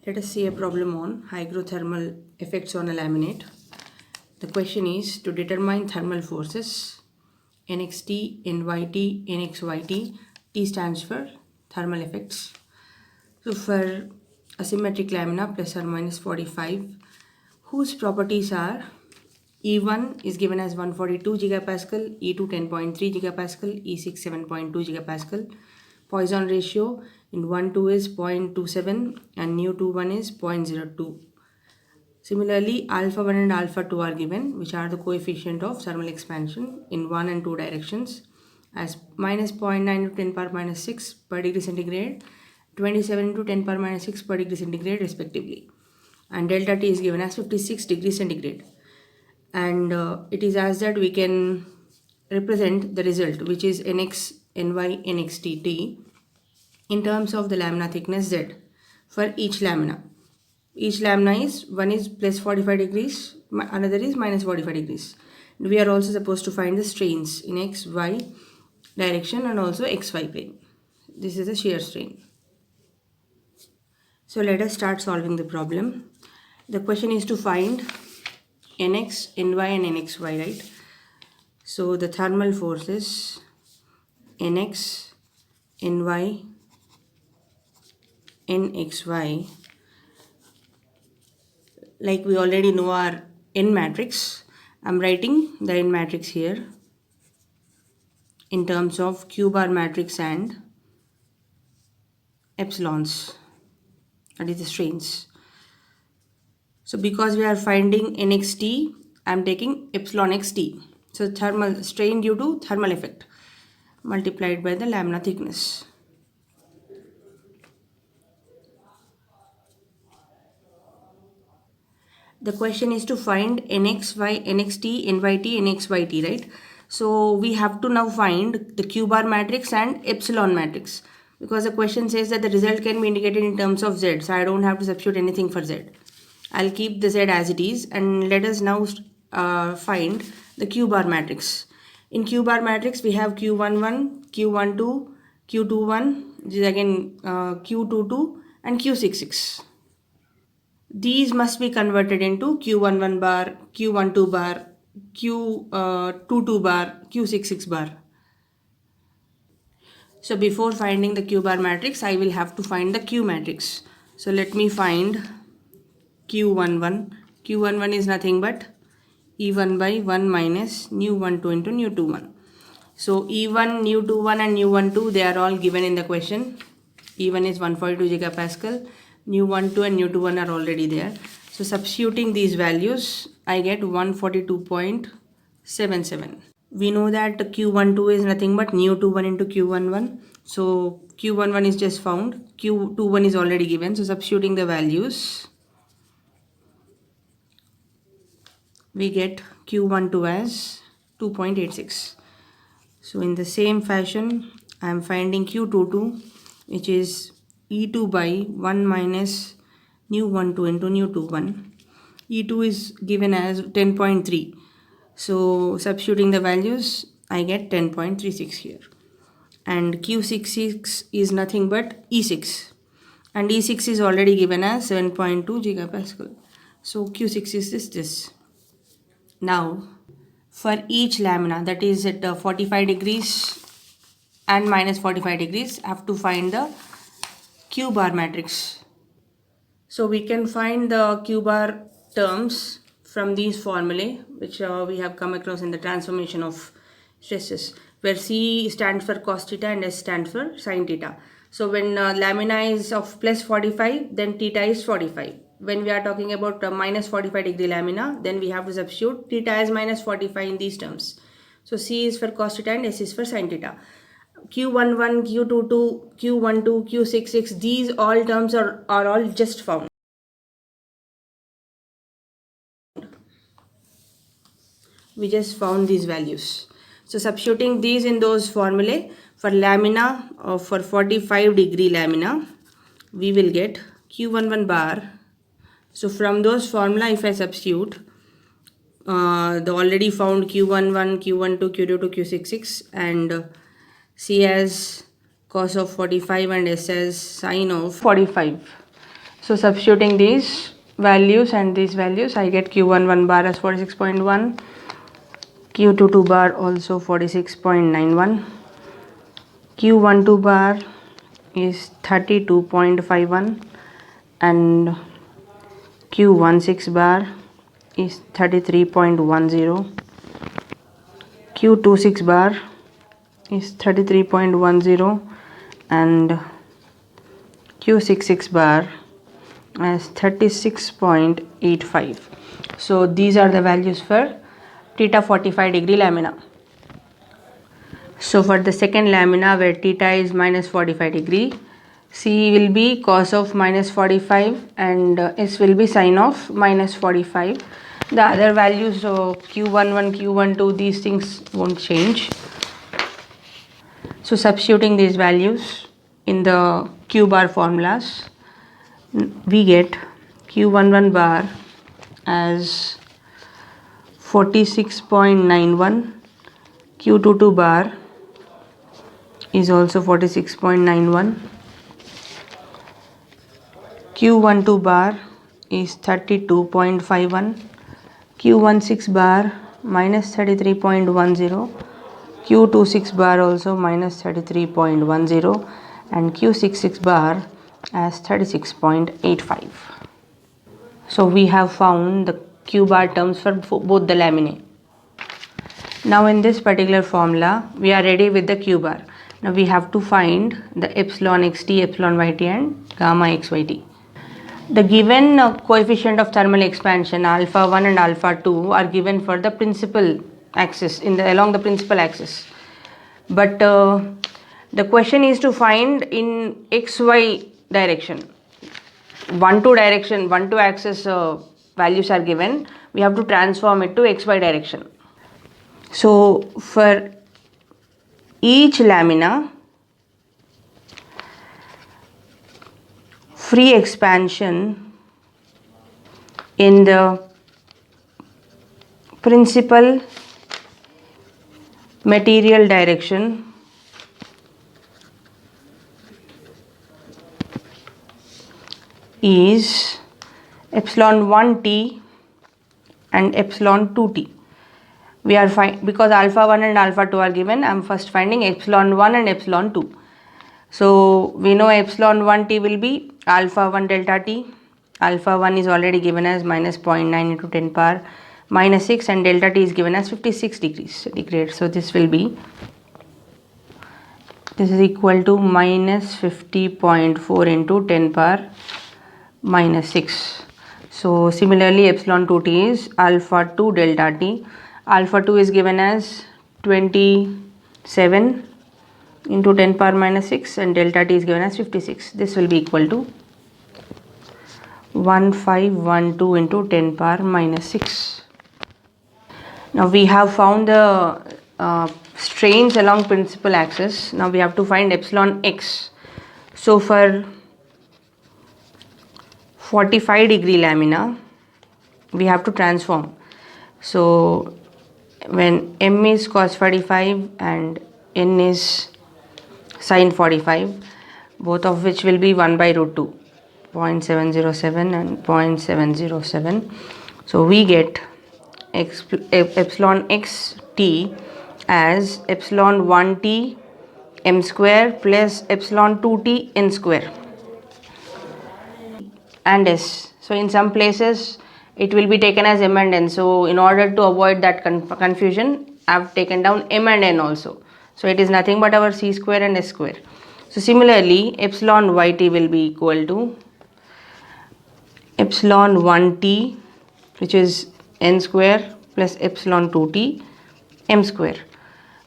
Let us see a problem on hygrothermal effects on a laminate. The question is to determine thermal forces NXT, NYT, NXYT. T stands for thermal effects. So for asymmetric lamina plus or minus 45, whose properties are E1 is given as 142 gigapascal, E2 10.3 gigapascal, E6 7.2 gigapascal. Poisson ratio in 1-2 is 0.27 and nu-2-1 is 0.02. Similarly, alpha 1 and alpha 2 are given, which are the coefficient of thermal expansion in 1 and 2 directions as minus 0.9 to 10 power minus 6 per degree centigrade, 27 to 10 power minus 6 per degree centigrade respectively. And delta T is given as 56 degrees centigrade. And it is asked that we can represent the result, which is Nx, Ny, Nxt, T in terms of the lamina thickness Z for each lamina. Each lamina is, one is plus 45 degrees, another is minus 45 degrees. We are also supposed to find the strains in X, Y direction and also XY plane. This is a shear strain. So let us start solving the problem. The question is to find Nx, Ny and Nxy, right? So the thermal forces Nx, Ny, Nxy, like we already know our N matrix. I'm writing the N matrix here in terms of Q bar matrix and epsilons, that is the strains. So because we are finding Nxt, I'm taking epsilon xt. So thermal strain due to thermal effect multiplied by the lamina thickness. The question is to find Nxy, Nxt, Nyt, Nxyt, right? So we have to now find the Q bar matrix and epsilon matrix, because the question says that the result can be indicated in terms of Z. So I don't have to substitute anything for Z. I'll keep the Z as it is, and let us now find the Q bar matrix. In Q bar matrix, we have Q11, Q12, Q21, which is again Q22 and Q66. These must be converted into Q11 bar, Q12 bar, Q22 bar, Q66 bar. So before finding the Q bar matrix, I will have to find the Q matrix. So let me find Q11. Q11 is nothing but E1 by 1 minus nu12 into nu21. So E1, nu21 and nu12, they are all given in the question. E1 is 142 gigapascal. Nu12 and nu21 are already there. So substituting these values, I get 142.77. We know that Q12 is nothing but nu21 into Q11. So Q11 is just found. Q21 is already given. So substituting the values, we get Q12 as 2.86. So in the same fashion, I am finding Q22, which is E2 by 1 minus nu12 into nu21. E2 is given as 10.3. So substituting the values, I get 10.36 here. And Q66 is nothing but E6. And E6 is already given as 7.2 gigapascal. So Q6 is this. Now, for each lamina, that is at 45 degrees and minus 45 degrees, I have to find the Q bar matrix. So we can find the Q bar terms from these formulae, which we have come across in the transformation of stresses, where C stands for cos theta and S stands for sin theta. So when lamina is of plus 45, then theta is 45. When we are talking about minus 45 degree lamina, then we have to substitute theta as minus 45 in these terms. So C is for cos theta and S is for sin theta. Q11, Q22, Q12, Q66, these all terms are all just found. We just found these values. So substituting these in those formulae for lamina for 45 degree lamina, we will get Q11 bar. So from those formula, if I substitute the already found Q11, Q12, Q22, Q66 and C as cos of 45 and S as sin of 45. So substituting these values and these values, I get Q11 bar as 46.1, Q22 bar also 46.91, Q12 bar is 32.51, and Q16 bar is 33.10, Q26 bar is 33.10, and Q66 bar as 36.85. So these are the values for theta 45 degree lamina. So for the second lamina where theta is minus 45 degree, C will be cos of minus 45 and S will be sine of minus 45. The other values, so Q11, Q12, these things won't change. So substituting these values in the Q bar formulas, we get Q11 bar as 46.91, Q22 bar is also 46.91, Q12 bar is 32.51, Q16 bar minus 33.10, Q26 bar also minus 33.10, and Q66 bar as 36.85. So we have found the Q bar terms for both the laminae. Now in this particular formula, we are ready with the Q bar. Now we have to find the epsilon xt, epsilon yt and gamma xyt. The given coefficient of thermal expansion alpha 1 and alpha 2 are given for the principal axis along the principal axis. But the question is to find in xy direction. 1 2 axis values are given. We have to transform it to xy direction. So for each lamina, free expansion in the principal material direction is epsilon 1t and epsilon 2t. We are because alpha 1 and alpha 2 are given, I am first finding epsilon 1 and epsilon 2. So we know epsilon 1t will be alpha 1 delta t. Alpha 1 is already given as minus 0.9 into 10 power minus 6, and delta t is given as 56 degrees centigrade. So this is equal to minus 50.4 into 10 power minus 6. So similarly epsilon 2t is alpha 2 delta t. Alpha 2 is given as 27 into 10 power minus 6 and delta t is given as 56. This will be equal to 1512 into 10 power minus 6. Now we have found the strains along principal axis. Now we have to find epsilon x. So for 45 degree lamina, we have to transform. So when m is cos 45 and n is sin 45, both of which will be 1 by root 2, 0.707 and 0.707. So we get epsilon x t as epsilon 1t m square plus epsilon 2t n square and s. So in some places it will be taken as m and n. So in order to avoid that confusion, I have taken down m and n also. So it is nothing but our c square and s square. So similarly epsilon yt will be equal to epsilon 1t, which is n square, plus epsilon 2t m square.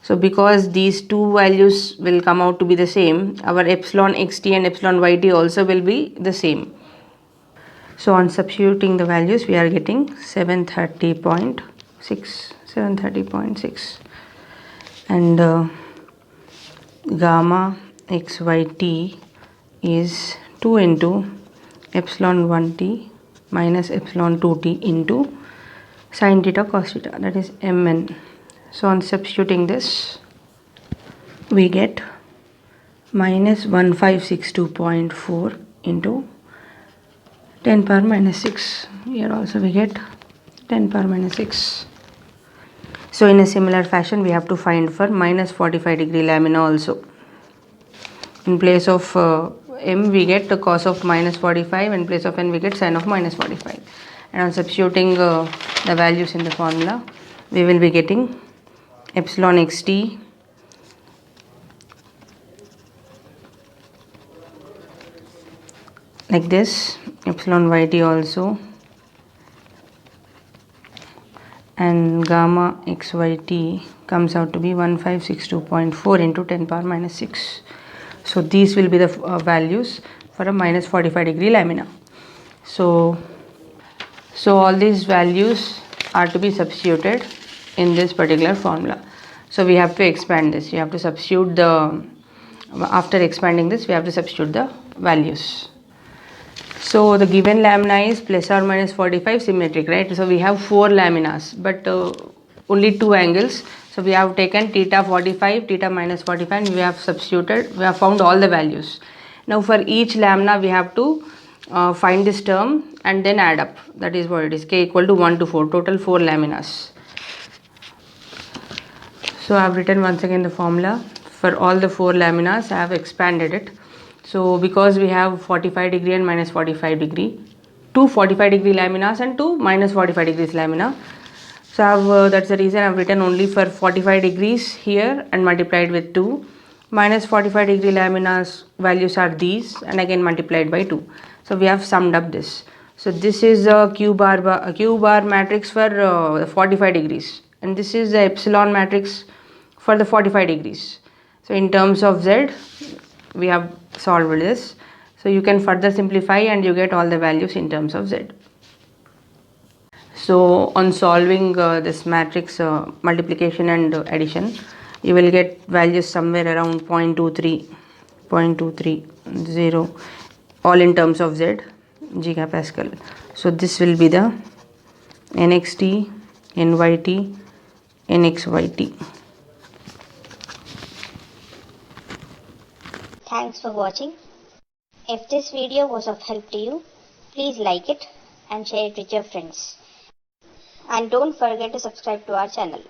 So because these two values will come out to be the same, our epsilon xt and epsilon yt also will be the same. So on substituting the values, we are getting 730.6, and gamma xyt is 2 into epsilon 1t minus epsilon 2t into sin theta cos theta, that is mn. So on substituting this, we get minus 1562.4 into 10 power minus 6. Here also we get 10 power minus 6. So in a similar fashion we have to find for minus 45 degree lamina also. In place of m we get the cos of minus 45, in place of n we get sin of minus 45. And on substituting the values in the formula, we will be getting epsilon xt like this, epsilon yt also, and gamma xyt comes out to be 1562.4 into 10 power minus 6. So these will be the values for a minus 45 degree lamina. So all these values are to be substituted in this particular formula. So we have to expand this. You have to substitute after expanding this, we have to substitute the values. So the given lamina is plus or minus 45 symmetric, right? So we have 4 laminas, but only 2 angles. So we have taken theta 45, theta minus 45, and we have substituted, we have found all the values. Now for each lamina we have to find this term and then add up. That is what it is, k equal to 1 to 4, total 4 laminas. So I have written once again the formula. For all the 4 laminas I have expanded it. So because we have 45 degree and minus 45 degree, 2 45 degree laminas and 2 minus 45 degrees lamina. So I have, that's the reason I have written only for 45 degrees here and multiplied with 2. Minus 45 degree laminas values are these and again multiplied by 2. So we have summed up this. So this is a q bar matrix for 45 degrees, and this is the epsilon matrix for the 45 degrees. So in terms of z, we have solved this. So you can further simplify and you get all the values in terms of z. So on solving this matrix multiplication and addition, you will get values somewhere around 0.23, 0.230, all in terms of z, gigapascal. So this will be the nxt, nyt, nxyt. Thanks for watching. If this video was of help to you, please like it and share it with your friends. And don't forget to subscribe to our channel.